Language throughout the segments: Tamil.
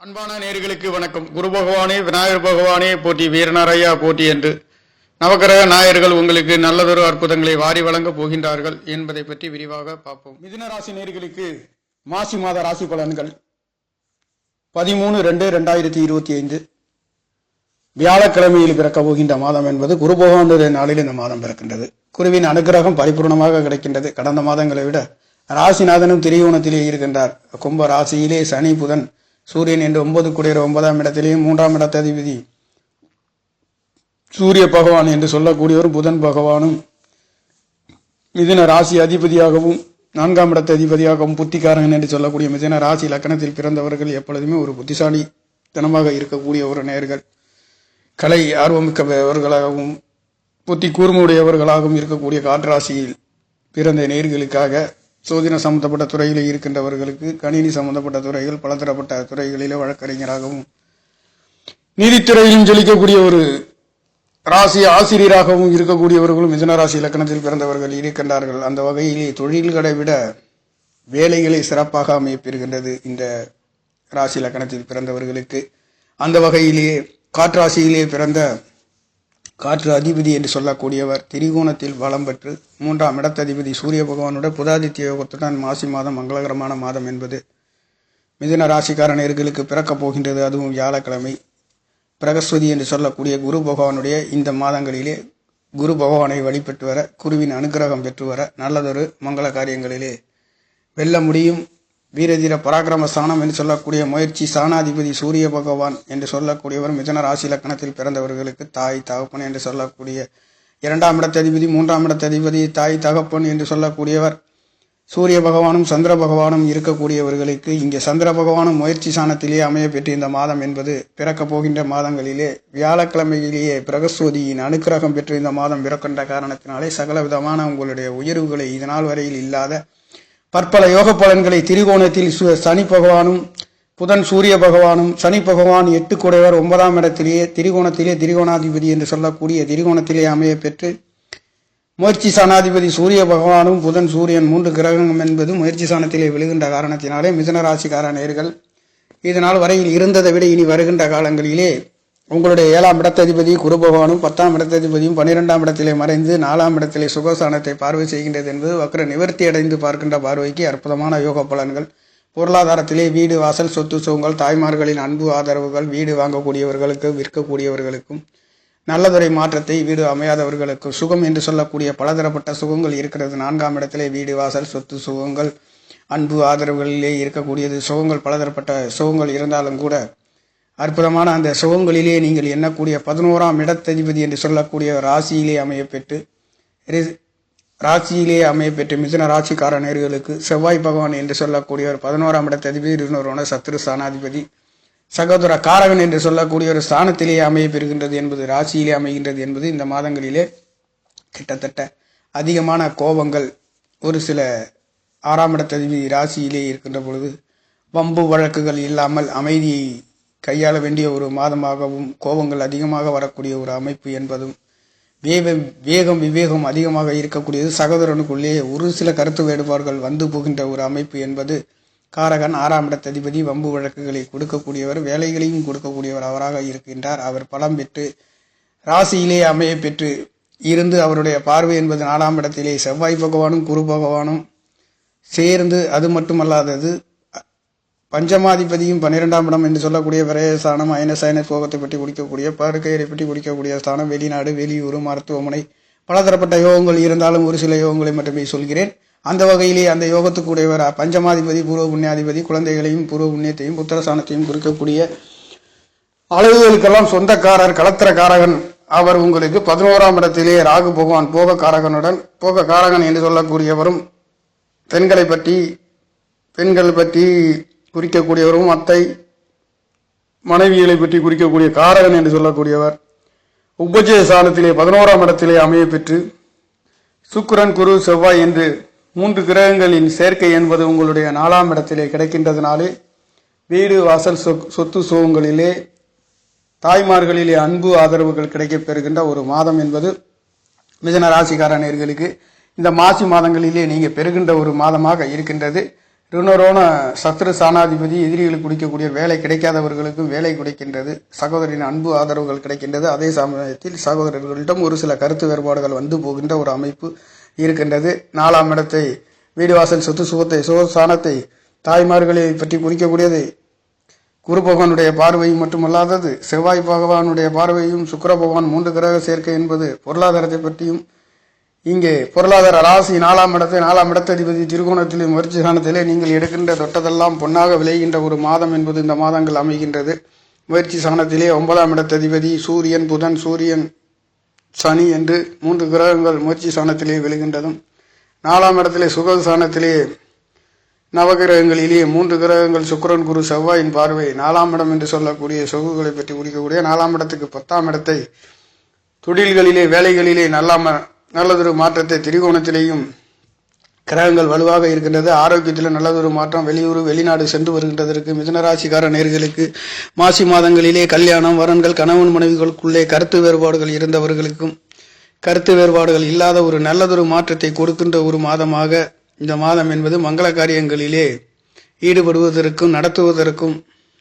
அன்பான நேயர்களுக்கு வணக்கம். குரு பகவானே, விநாயகர் பகவானே போற்றி, வீரநாரையா போற்றி என்று நவக்கிரக நாயர்கள் உங்களுக்கு நல்லதொரு அற்புதங்களை வாரி வழங்கப் போகின்றார்கள் என்பதை பற்றி விரிவாக பார்ப்போம். மிதுன ராசி நேயர்களுக்கு மாசி மாத ராசி பலன்கள் 13/2/2025 வியாழக்கிழமையில் பிறக்க போகின்ற மாதம் என்பது குரு பகவானுடைய நாளில் இந்த மாதம் பிறக்கின்றது. குருவின் அனுகிரகம் பரிபூர்ணமாக கிடைக்கின்றது. கடந்த மாதங்களை விட ராசிநாதனும் திரிகோணத்திலே இருக்கின்றார். கும்ப ராசியிலே சனி, புதன், சூரியன் என்று 9 குடையர் 9ஆம் இடத்திலேயும் 3ஆம் இடத்த அதிபதி சூரிய பகவான் என்று சொல்லக்கூடியவர் புதன் பகவானும் மிதுன ராசி அதிபதியாகவும் 4ஆம் இடத்த அதிபதியாகவும் புத்திகாரகன் என்று சொல்லக்கூடிய மிதுன ராசி லக்கணத்தில் பிறந்தவர்கள் எப்பொழுதுமே ஒரு புத்திசாலித்தனமாக இருக்கக்கூடிய ஒரு நேர்கள், கலை ஆர்வமிக்கவர்களாகவும் புத்தி கூர்மையுடையவர்களாகவும் இருக்கக்கூடிய காற்றாசியில் பிறந்த நேர்களுக்காக சோதனை சம்பந்தப்பட்ட துறையில் இருக்கின்றவர்களுக்கு, கணினி சம்பந்தப்பட்ட துறைகள், பலதரப்பட்ட துறைகளிலே வழக்கறிஞராகவும் நீதித்துறையிலும் ஜொலிக்கக்கூடிய ஒரு ராசி ஆசிரியராகவும் இருக்கக்கூடியவர்களும் மிதுன ராசி இலக்கணத்தில் பிறந்தவர்கள் இருக்கின்றார்கள். அந்த வகையிலே தொழில்களை விட வேலைகளை சிறப்பாக அமையப்பெறுகின்றது இந்த ராசி இலக்கணத்தில் பிறந்தவர்களுக்கு. அந்த வகையிலேயே காற்றாசியிலே பிறந்த காற்று அதிபதி என்று சொல்லக்கூடியவர் திரிகோணத்தில் பலம் பெற்று 3ஆம் இடத்ததிபதி சூரிய பகவானுடன் புதாதித்ய யோகத்துடன் மாசி மாதம் மங்களகரமான மாதம் என்பது மிதுன ராசிக்காரர்களுக்கு பிறக்கப் போகின்றது. அதுவும் வியாழக்கிழமை. பிரகஸ்பதி என்று சொல்லக்கூடிய குரு பகவானுடைய இந்த மாதங்களிலே குரு பகவானை வழிபட்டு வர, குருவின் அனுகிரகம் பெற்று வர, நல்லதொரு மங்கள காரியங்களிலே வெல்ல முடியும். வீரதீர பராக்கிரம ஸ்தானம் என்று சொல்லக்கூடிய முயற்சி ஸ்தானாதிபதி சூரிய பகவான் என்று சொல்லக்கூடியவர் மிதுன ராசி லக்கணத்தில் பிறந்தவர்களுக்கு தாய் தகப்பன் என்று சொல்லக்கூடிய 2ஆம் இடத்ததிபதி 3ஆம் இடத்ததிபதி தாய் தகப்பன் என்று சொல்லக்கூடியவர் சூரிய பகவானும் சந்திர பகவானும் இருக்கக்கூடியவர்களுக்கு இங்கே சந்திர பகவானும் முயற்சி ஸ்தானத்திலே அமைய பெற்று இந்த மாதம் என்பது பிறக்கப் போகின்ற மாதங்களிலே வியாழக்கிழமையிலேயே பிரகஸ்பதியின் அனுக்கிரகம் பெற்று இந்த மாதம் பிறக்கின்ற காரணத்தினாலே சகல விதமான உங்களுடைய உயர்வுகளை இதனால் வரையில் இல்லாத பற்பல யோக பலன்களை திரிகோணத்தில் சனி பகவானும் புதன் சூரிய பகவானும், சனி பகவான் 8 குடையவர் 9ஆம் இடத்திலேயே திரிகோணாதிபதி என்று சொல்லக்கூடிய திரிகோணத்திலே அமைய பெற்று முயற்சி சாணாதிபதி சூரிய பகவானும் புதன் சூரியன் 3 கிரகம் என்பது முயற்சி சாணத்திலே விழுகின்ற காரணத்தினாலே மிதுன ராசிக்கார நேயர்கள் இதனால் வரையில் இருந்ததை விட இனி வருகின்ற காலங்களிலே உங்களுடைய 7ஆம் இடத்ததிபதி குரு பகவானும் 10ஆம் இடத்ததிபதியும் 12ஆம் இடத்திலே மறைந்து 4ஆம் இடத்திலே சுகஸ்தானத்தை பார்வை செய்கின்றது என்பது வக்ர நிவர்த்தி அடைந்து பார்க்கின்ற பார்வைக்கு அற்புதமான யோக பலன்கள். பொருளாதாரத்திலே வீடு, வாசல், சொத்து சுகங்கள், தாய்மார்களின் அன்பு ஆதரவுகள், வீடு வாங்கக்கூடியவர்களுக்கு, விற்கக்கூடியவர்களுக்கும் நல்லதுறை மாற்றத்தை, வீடு அமையாதவர்களுக்கு சுகம் என்று சொல்லக்கூடிய பலதரப்பட்ட சுகங்கள் இருக்கிறது. 4ஆம் இடத்திலே வீடு, வாசல், சொத்து சுகங்கள், அன்பு ஆதரவுகளிலே இருக்கக்கூடியது சுகங்கள், பலதரப்பட்ட சுகங்கள் இருந்தாலும் கூட அற்புதமான அந்த சுகங்களிலே நீங்கள் எண்ணக்கூடிய 11ஆம் இடத்ததிபதி என்று சொல்லக்கூடிய ராசியிலே அமையப்பெற்று மிதுன ராசிக்கார நேயர்களுக்கு செவ்வாய் பகவான் என்று சொல்லக்கூடியவர் 11ஆம் இடத்ததிபதி, இன்னொரு சத்ரு ஸ்தானாதிபதி, சகோதர காரகன் என்று சொல்லக்கூடிய ஒரு ஸ்தானத்திலே அமைய பெறுகின்றது என்பது, ராசியிலே அமைகின்றது என்பது இந்த மாதங்களிலே கிட்டத்தட்ட அதிகமான கோபங்கள் ஒரு சில 6ஆம் இடத்ததிபதி ராசியிலே இருக்கின்ற பொழுது வம்பு வழக்குகள் இல்லாமல் அமைதியை கையாள வேண்டிய ஒரு மாதமாகவும், கோபங்கள் அதிகமாக வரக்கூடிய ஒரு அமைப்பு என்பதும், வேகம் விவேகம் அதிகமாக இருக்கக்கூடியது, சகோதரனுக்குள்ளே ஒரு சில கருத்து வேறுபாடுகள் வந்து போகின்ற ஒரு அமைப்பு என்பது காரகன் 6ஆம் இடத்ததிபதி வம்பு வழக்குகளை கொடுக்கக்கூடியவர், வேலைகளையும் கொடுக்கக்கூடியவர் அவராக இருக்கின்றார். அவர் பலம் பெற்று ராசியிலே அமைய பெற்று இருந்து அவருடைய பார்வை என்பது 4ஆம் இடத்திலே செவ்வாய் பகவானும் குரு பகவானும் சேர்ந்து, அது மட்டுமல்லாதது பஞ்சமாதிபதியும் 12ஆம் இடம் என்று சொல்லக்கூடிய விரயஸ்தானம், அயன போகத்தை பற்றி குடிக்கக்கூடிய, படுக்கையரை பற்றி குடிக்கக்கூடிய ஸ்தானம், வெளிநாடு, வெளியூர், மருத்துவமனை, பலதரப்பட்ட யோகங்கள் இருந்தாலும் ஒரு சில யோகங்களை மட்டுமே சொல்கிறேன். அந்த வகையிலே அந்த யோகத்துக்குடையவர் பஞ்சமாதிபதி பூர்வ புண்ணியாதிபதி குழந்தைகளையும் பூர்வ புண்ணியத்தையும் புத்திரஸ்தானத்தையும் குறிக்கக்கூடிய அழகுகளுக்கெல்லாம் சொந்தக்காரர் களத்திரக்காரகன். அவர் உங்களுக்கு 11ஆம் இடத்திலே ராகு பகவான் போக காரகன் என்று சொல்லக்கூடியவரும் பெண்கள் பற்றி குறிக்கக்கூடியவரும், அத்தை மனைவிகளை பற்றி குறிக்கக்கூடிய காரகன் என்று சொல்லக்கூடியவர் உபஜய ஸ்தானத்திலே 11ஆம் இடத்திலே அமைய பெற்று சுக்கிரன், குரு, செவ்வாய் என்று 3 கிரகங்களின் சேர்க்கை என்பது உங்களுடைய 4ஆம் இடத்திலே கிடைக்கின்றதுனாலே வீடு, வாசல், சொத்து சுகங்களிலே தாய்மார்களிலே அன்பு ஆதரவுகள் கிடைக்கப் பெறுகின்ற ஒரு மாதம் என்பது மிதுன ராசிக்கார நேயர்களுக்கு இந்த மாசி மாதங்களிலே நீங்கள் பெறுகின்ற ஒரு மாதமாக இருக்கின்றது. ருணரோண சத்ரு சாணாதிபதி எதிரிகளுக்கு குடிக்கக்கூடிய வேலை கிடைக்காதவர்களுக்கும் வேலை கிடைக்கின்றது. சகோதரின் அன்பு ஆதரவுகள் கிடைக்கின்றது. அதே சமயத்தில் சகோதரர்களிடம் ஒரு சில கருத்து வேறுபாடுகள் வந்து போகின்ற ஒரு அமைப்பு இருக்கின்றது. 4ஆம் இடத்தை வீடு வாசல் சொத்து சுகத்தை சுகஸ்தானத்தை தாய்மார்களை பற்றி குறிக்கக்கூடியது குரு பகவானுடைய பார்வையும் மட்டுமல்லாதது செவ்வாய் பகவானுடைய பார்வையும் சுக்கிர பகவான் 3 கிரக சேர்க்கை என்பது பொருளாதாரத்தை பற்றியும் இங்கே பொருளாதார ராசி 4ஆம் இடத்தை 4ஆம் இடத்ததிபதி திருகோணத்திலே முயற்சி ஸ்தானத்திலே நீங்கள் எடுக்கின்ற தொட்டதெல்லாம் பொன்னாக விளைகின்ற ஒரு மாதம் என்பது இந்த மாதங்கள் அமைகின்றது. முயற்சி ஸ்தானத்திலே 9ஆம் இடத்ததிபதி சூரியன் புதன் சூரியன் சனி என்று 3 கிரகங்கள் முயற்சி ஸ்தானத்திலே விழுகின்றதும் 4ஆம் இடத்திலே சுகஸ்தானத்திலே நவகிரகங்களிலேயே 3 கிரகங்கள் சுக்கிரன் குரு செவ்வாயின் பார்வை 4ஆம் இடம் என்று சொல்லக்கூடிய சொகுகளை பற்றி குறிக்கக்கூடிய 4ஆம் இடத்துக்கு 10ஆம் இடத்தை தொழில்களிலே வேலைகளிலே நல்லதொரு மாற்றத்தை திரிகோணத்திலேயும் கிரகங்கள் வலுவாக இருக்கின்றது. ஆரோக்கியத்தில் நல்லதொரு மாற்றம். வெளியூர் வெளிநாடு சென்று வருகின்றதற்கு மிதுனராசிக்கார நேயர்களுக்கு மாசி மாதங்களிலே கல்யாணம் வரன்கள் கணவன் மனைவிகளுக்குள்ளே கருத்து வேறுபாடுகள் இருந்தவர்களுக்கும் கருத்து வேறுபாடுகள் இல்லாத ஒரு நல்லதொரு மாற்றத்தை கொடுக்கின்ற ஒரு மாதமாக இந்த மாதம் என்பது மங்கள காரியங்களிலே ஈடுபடுவதற்கும் நடத்துவதற்கும்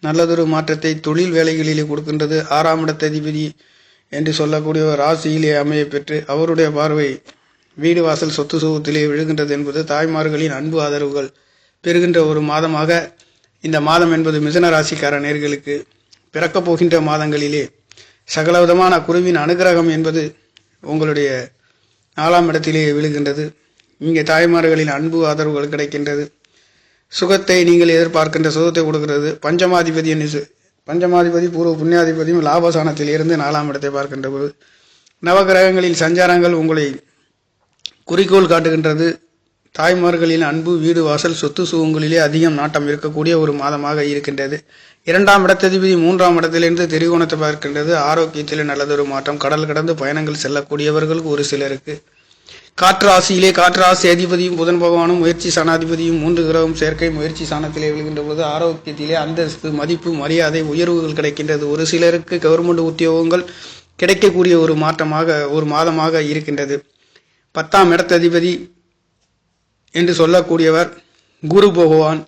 நல்லதொரு மாற்றத்தை தொழில் வேலைகளிலே கொடுக்கின்றது. 6ஆம் இடத்ததிபதி என்று சொல்லக்கூடிய ராசியிலே அமைய பெற்று அவருடைய பார்வை வீடு வாசல் சொத்து சுகத்திலே விழுகின்றது என்பது தாய்மார்களின் அன்பு ஆதரவுகள் பெறுகின்ற ஒரு மாதமாக இந்த மாதம் என்பது மிதுன ராசிக்கார நேயர்களுக்கு பிறக்கப் போகின்ற மாதங்களிலே சகலவிதமான குருவின் அனுகிரகம் என்பது உங்களுடைய 4ஆம் இடத்திலே விழுகின்றது. இங்கே தாய்மார்களின் அன்பு ஆதரவுகள் கிடைக்கின்றது. சுகத்தை நீங்கள் எதிர்பார்க்கின்ற சுகத்தை கொடுக்கிறது. பஞ்சமாதிபதி பூர்வ புண்ணியாதிபதியும் லாபசானத்தில் இருந்து 4ஆம் இடத்தை பார்க்கின்ற போது நவகிரகங்களின் சஞ்சாரங்கள் உங்களை குறிக்கோள் காட்டுகின்றது. தாய்மார்களின் அன்பு வீடு வாசல் சொத்து சுகங்களிலே அதிகம் நாட்டம் இருக்கக்கூடிய ஒரு மாதமாக இருக்கின்றது. 2ஆம் இடத்ததிபதி 3ஆம் இடத்திலிருந்து திரிகோணத்தை பார்க்கின்றது. ஆரோக்கியத்தில் நல்லதொரு மாற்றம். கடல் கடந்து பயணங்கள் செல்லக்கூடியவர்கள் ஒரு சிலருக்கு காற்று ராசி அதிபதியும் புதன் பகவானும் முயற்சி சாணாதிபதியும் 3 கிரகம் சேர்க்கை முயற்சி சாணத்திலே விழுகின்ற போது ஆரோக்கியத்திலே அந்தஸ்து மதிப்பு மரியாதை உயர்வுகள் கிடைக்கின்றது. ஒரு சிலருக்கு கவர்மெண்ட் உத்தியோகங்கள் கிடைக்கக்கூடிய ஒரு மாதமாக இருக்கின்றது. 10ஆம் இடத்ததிபதி என்று சொல்லக்கூடியவர் குரு பகவான்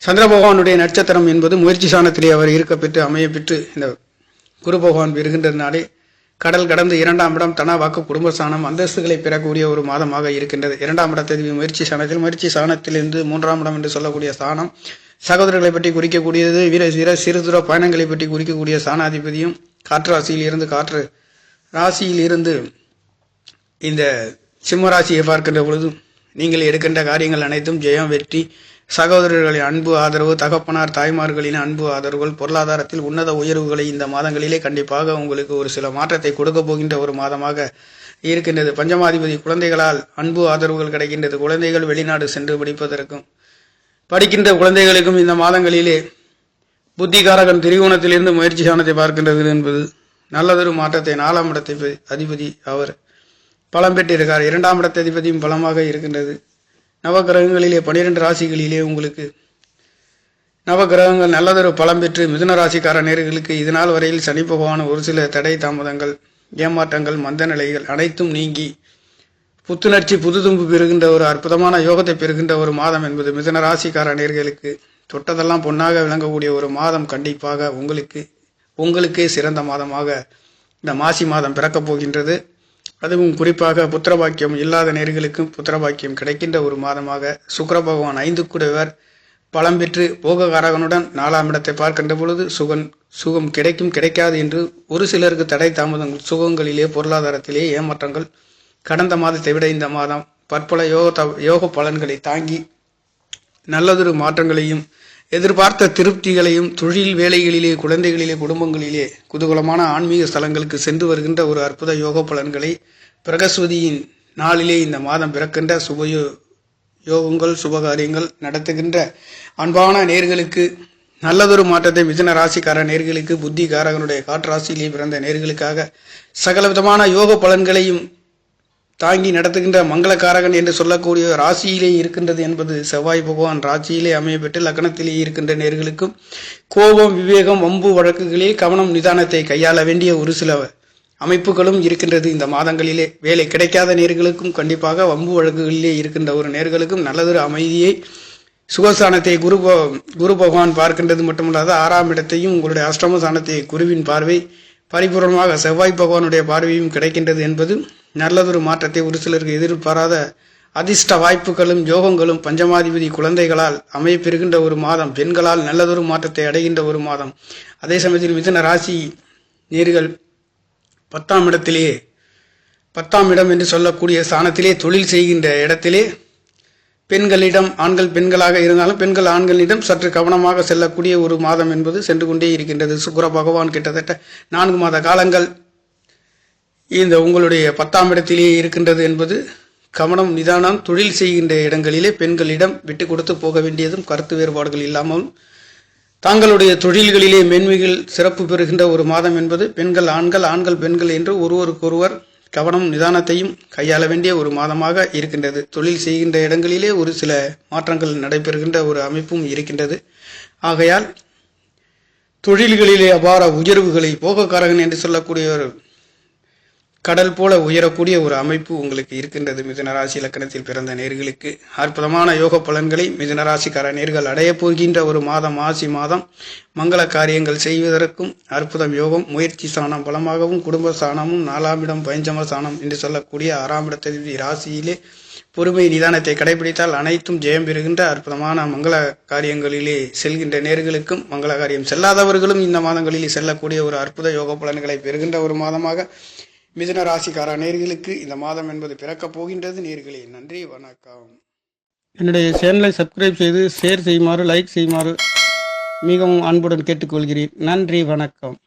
சந்திர பகவானுடைய நட்சத்திரம் என்பது முயற்சி சாணத்திலே அவர் இருக்கப்பெற்று அமையப்பெற்று இந்த குரு பகவான் இருக்கின்றதுனாலே கடல் கடந்து 2ஆம் இடம் தன வாக்கு குடும்பஸ்தானம் அந்தஸ்துகளை பெறக்கூடிய ஒரு மாதமாக இருக்கின்றது. 2ஆம் இடத்ததிபதி முயற்சி சாணத்திலிருந்து 3ஆம் இடம் என்று சொல்லக்கூடிய ஸ்தானம் சகோதரர்களை பற்றி குறிக்கக்கூடியது. சிறு தூர பயணங்களை பற்றி குறிக்கக்கூடிய ஸ்தானாதிபதியும் காற்று ராசியில் இருந்து இந்த சிம்ம ராசியை பார்க்கின்ற பொழுது நீங்கள் எடுக்கின்ற காரியங்கள் அனைத்தும் ஜெயம் வெற்றி. சகோதரர்களின் அன்பு ஆதரவு தகப்பனார் தாய்மார்களின் அன்பு ஆதரவுகள் பொருளாதாரத்தில் உன்னத உயர்வுகளை இந்த மாதங்களிலே கண்டிப்பாக உங்களுக்கு ஒரு சில மாற்றத்தை கொடுக்க போகின்ற ஒரு மாதமாக இருக்கின்றது. பஞ்சமாதிபதி குழந்தைகளால் அன்பு ஆதரவுகள் கிடைக்கின்றது. குழந்தைகள் வெளிநாடு சென்று படிக்கின்ற குழந்தைகளுக்கும் இந்த மாதங்களிலே புத்திகாரகன் திரிகோணத்திலிருந்து முயற்சி சாணத்தை பார்க்கின்றது என்பது நல்லதொரு மாற்றத்தை. 4ஆம் இடத்தை அதிபதி அவர் பலம் பெற்றிருக்கார். 2ஆம் இடத்த அதிபதியும் பலமாக இருக்கின்றது. நவகிரகங்களிலே 12 ராசிகளிலே உங்களுக்கு நவகிரகங்கள் நல்லதொரு பலம் பெற்று மிதுன ராசிக்கார நேயர்களுக்கு இதனால் வரையில் சனி பகவான் ஒரு சில தடை தாமதங்கள் ஏமாற்றங்கள் மந்த நிலைகள் அனைத்தும் நீங்கி புத்துணர்ச்சி புதுதும்பு பெறுகின்ற ஒரு அற்புதமான யோகத்தை பெறுகின்ற ஒரு மாதம் என்பது மிதுன ராசிக்கார நேயர்களுக்கு தொட்டதெல்லாம் பொன்னாக விளங்கக்கூடிய ஒரு மாதம். கண்டிப்பாக உங்களுக்கே சிறந்த மாதமாக இந்த மாசி மாதம் பிறக்கப் போகின்றது. அதுவும் குறிப்பாக புத்திரபாக்கியம் இல்லாத நேயர்களுக்கும் புத்திரபாக்கியம் கிடைக்கின்ற ஒரு மாதமாக சுக்கிர பகவான் 5 கூடவர் பலம் பெற்று போககாரகனுடன் 4ஆம் இடத்தை பார்க்கின்ற பொழுது சுகம் கிடைக்கும் கிடைக்காது என்று ஒரு சிலருக்கு தடை தாமதங்கள் சுகங்களிலே பொருளாதாரத்திலே ஏமாற்றங்கள் கடந்த மாதத்தை விட இந்த மாதம் பற்பல யோக பலன்களை தாங்கி நல்லதொரு மாற்றங்களையும் எதிர்பார்த்த திருப்திகளையும் தொழில் வேலைகளிலே குழந்தைகளிலே குடும்பங்களிலே குதூகலமான ஆன்மீக ஸ்தலங்களுக்கு சென்று வருகின்ற ஒரு அற்புத யோக பலன்களை பிரகஸ்பதியின் நாளிலே இந்த மாதம் பிறக்கின்ற யோகங்கள் சுபகாரியங்கள் நடத்துகின்ற அன்பான நேர்களுக்கு நல்லதொரு மாற்றத்தை மிதுன ராசிக்கார நேர்களுக்கு புத்திகாரகனுடைய காற்று ராசியிலே பிறந்த நேர்களுக்காக சகலவிதமான யோக பலன்களையும் தாங்கி நடத்துகின்ற மங்களக்காரகன் என்று சொல்லக்கூடிய ராசியிலே இருக்கின்றது என்பது செவ்வாய் பகவான் ராசியிலே அமையப்பட்டு லக்னத்திலே இருக்கின்ற நேர்களுக்கும் கோபம் விவேகம் வம்பு வழக்குகளில் கவனம் நிதானத்தை கையாள வேண்டிய ஒரு சில அமைப்புகளும் இருக்கின்றது. இந்த மாதங்களிலே வேலை கிடைக்காத நேர்களுக்கும் கண்டிப்பாக வம்பு வழக்குகளிலே இருக்கின்ற ஒரு நேர்களுக்கும் நல்லதொரு அமைதியை சுகஸ்தானத்தை குரு பகவான் பார்க்கின்றது மட்டுமல்லாது 6ஆம் இடத்தையும் உங்களுடைய அஷ்டம ஸ்தானத்தை குருவின் பார்வை பரிபூர்ணமாக செவ்வாய் பகவானுடைய பார்வையும் கிடைக்கின்றது என்பது நல்லதொரு மாற்றத்தை ஒரு சிலருக்கு எதிர்பாராத அதிர்ஷ்ட வாய்ப்புகளும் யோகங்களும் பஞ்சமாதிபதி குழந்தைகளால் அமையப்பெறுகின்ற ஒரு மாதம், பெண்களால் நல்லதொரு மாற்றத்தை அடைகின்ற ஒரு மாதம். அதே சமயத்தில் மிதுன ராசி நேர்கள் 10ஆம் இடத்திலே 10ஆம் இடம் என்று சொல்லக்கூடிய ஸ்தானத்திலே தொழில் செய்கின்ற இடத்திலே பெண்களிடம், ஆண்கள் பெண்களாக இருந்தாலும் பெண்கள் ஆண்களிடம் சற்று கவனமாக செல்லக்கூடிய ஒரு மாதம் என்பது சென்று கொண்டே இருக்கின்றது. சுக்கிர பகவான் கிட்டத்தட்ட 4 மாத காலங்கள் இந்த உங்களுடைய 10ஆம் இடத்திலே இருக்கின்றது என்பது கவனம், நிதானம். தொழில் செய்கின்ற இடங்களிலே பெண்களிடம் விட்டு கொடுத்து போக வேண்டியதும், கருத்து வேறுபாடுகள் இல்லாமலும் தாங்களுடைய தொழில்களிலே மேன்மைகள் சிறப்பு பெறுகின்ற ஒரு மாதம் என்பது பெண்கள் ஆண்கள், ஆண்கள் பெண்கள் என்று ஒருவருக்கொருவர் கவனம் நிதானத்தையும் கையாள வேண்டிய ஒரு மாதமாக இருக்கின்றது. தொழில் செய்கின்ற இடங்களிலே ஒரு சில மாற்றங்கள் நடைபெறுகின்ற ஒரு அமைப்பும் இருக்கின்றது. ஆகையால் தொழில்களிலே அபார உயர்வுகளை, போகக்காரகன் என்று சொல்லக்கூடிய ஒரு கடல் போல உயரக்கூடிய ஒரு அமைப்பு உங்களுக்கு இருக்கின்றது. மிதுனராசி லக்கணத்தில் பிறந்த நேர்களுக்கு அற்புதமான யோக பலன்களை மிதுனராசிக்கார நேர்கள் அடையப் போகின்ற ஒரு மாதம், ஆசி மாதம். மங்கள காரியங்கள் செய்வதற்கும் அற்புதம் யோகம். முயற்சி ஸ்தானம் பலமாகவும், குடும்ப ஸ்தானமும் 4ஆம் இடம் பஞ்சம ஸ்தானம் என்று சொல்லக்கூடிய 6ஆம் இடத்தை ராசியிலே பொறுமை நிதானத்தை கடைபிடித்தால் அனைத்தும் ஜெயம் பெறுகின்ற அற்புதமான மங்கள காரியங்களிலே செல்கின்ற நேர்களுக்கும், மங்கள காரியம் செல்லாதவர்களும் இந்த மாதங்களிலே செல்லக்கூடிய ஒரு அற்புத யோக பலன்களை பெறுகின்ற ஒரு மாதமாக மிதுன ராசிக்கார நேர்களுக்கு இந்த மாதம் என்பது பிறக்கப் போகின்றது. நேர்களே, நன்றி, வணக்கம். என்னுடைய சேனலை சப்ஸ்கிரைப் செய்து ஷேர் செய்யுமாறு, லைக் செய்யுமாறு மிகவும் அன்புடன் கேட்டுக்கொள்கிறேன். நன்றி, வணக்கம்.